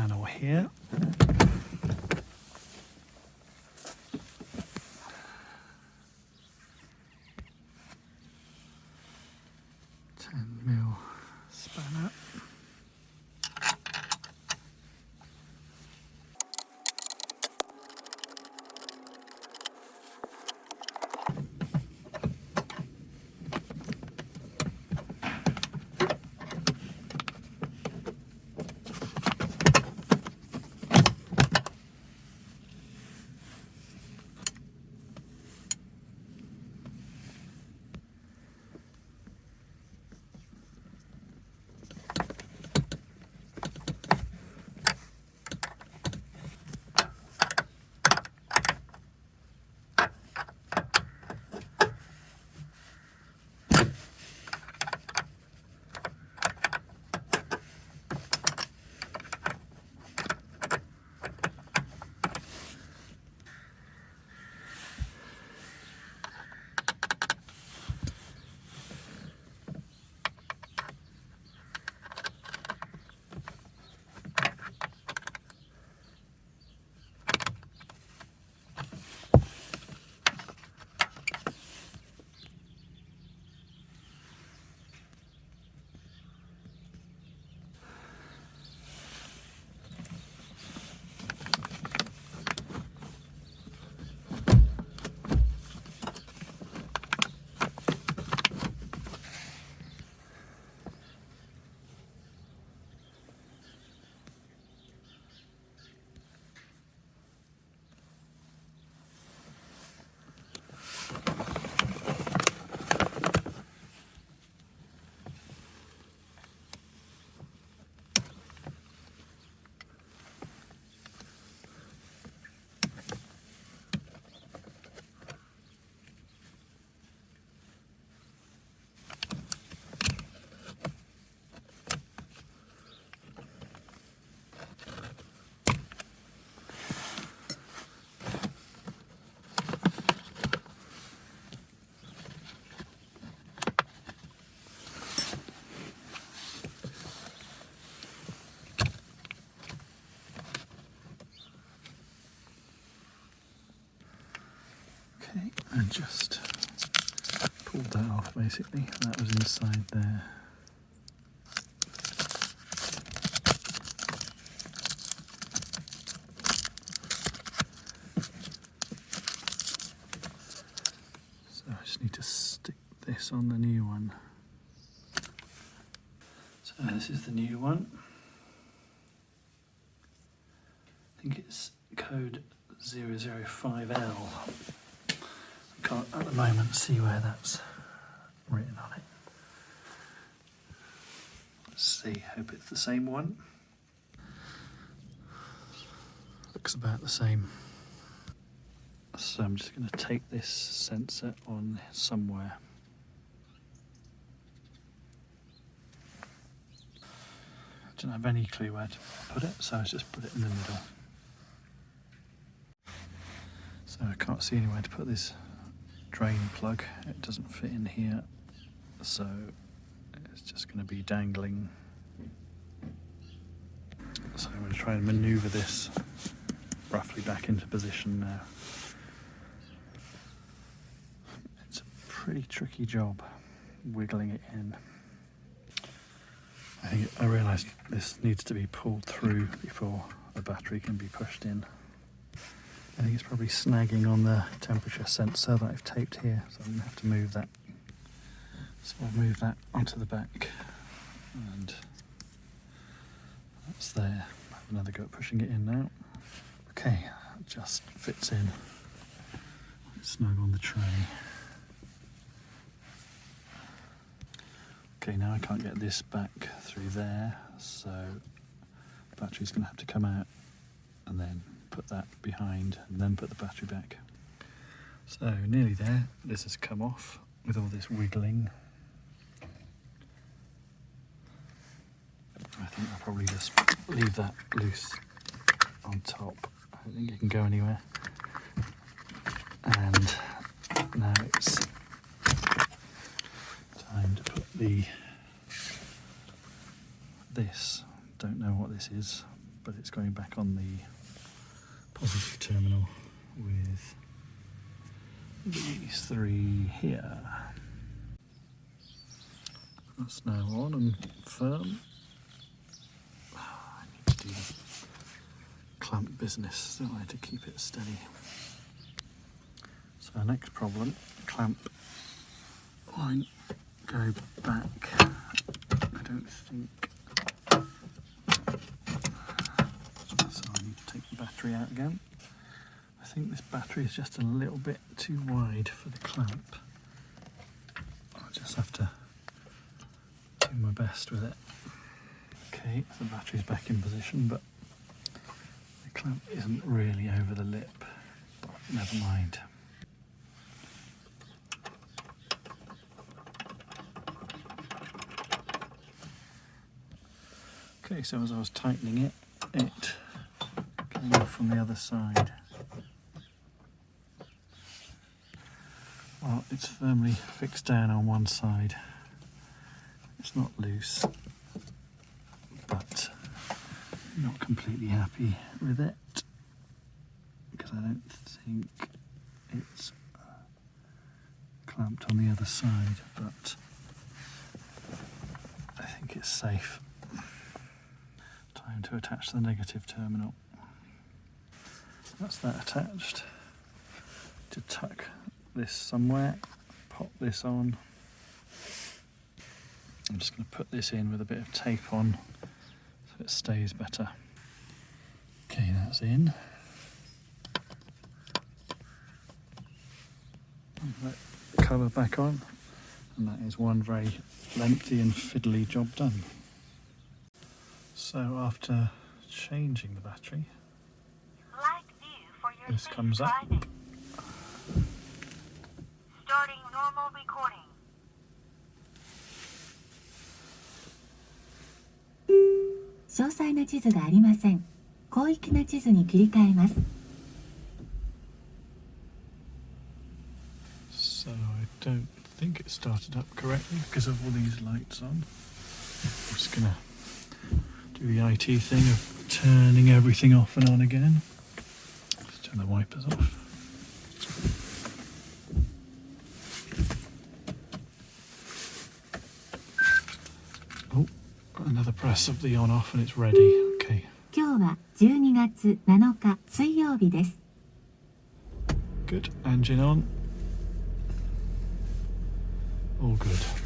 panel here. Spanner. Okay, and just pulled that off basically. That was inside there. So I just need to stick this on the new one. So this is the new one. I think it's code 005L. Can't at the moment see where that's written on it. Let's see, hope it's the same one. Looks about the same. So I'm just going to take this sensor on somewhere. I don't have any clue where to put it, so I just put it in the middle. So I can't see anywhere to put this drain plug. It doesn't fit in here, so it's just going to be dangling. So I'm going to try and maneuver this roughly back into position now. It's a pretty tricky job wiggling it in. I realised this needs to be pulled through before the battery can be pushed in. I think it's probably snagging on the temperature sensor that I've taped here, so I'm going to have to move that. So I'll move that onto the back, and that's there. I'll have another go at pushing it in now. Okay, it just fits in. It's snug on the tray. Okay, now I can't get this back through there, so the battery's going to have to come out and then put that behind and then put the battery back. So nearly there. This has come off with all this wiggling. I think I'll probably just leave that loose on top. I don't think it can go anywhere. And now it's time to put this, don't know what this is, but it's going back on the positive terminal with these three here. That's now on and firm. I need to do the clamp business, don't I, to keep it steady. So our next problem, clamp won't go back, I don't think. So I need to take the battery out again. I think this battery is just a little bit too wide for the clamp. I'll just have to do my best with it. Okay, the battery's back in position, but the clamp isn't really over the lip. Never mind. Okay, so as I was tightening it, it came off from the other side. Well, it's firmly fixed down on one side. It's not loose, but I'm not completely happy with it because I don't think it's clamped on the other side, but I think it's safe. Time to attach the negative terminal. That's that attached. To tuck this somewhere, pop this on. I'm just going to put this in with a bit of tape on so it stays better. Okay, that's in. Put the cover back on, and that is one very lengthy and fiddly job done. So after changing the battery, this comes up. Starting normal recording. 詳細な地図がありません。広域な地図に切り替えます。 So I don't think it started up correctly because of all these lights on. I'm just gonna do the IT thing of turning everything off and on again. Just turn the wipers off. Oh, got another press of the on off and it's ready. Okay. 今日は12月7日水曜日です。 Good. Engine on. All good.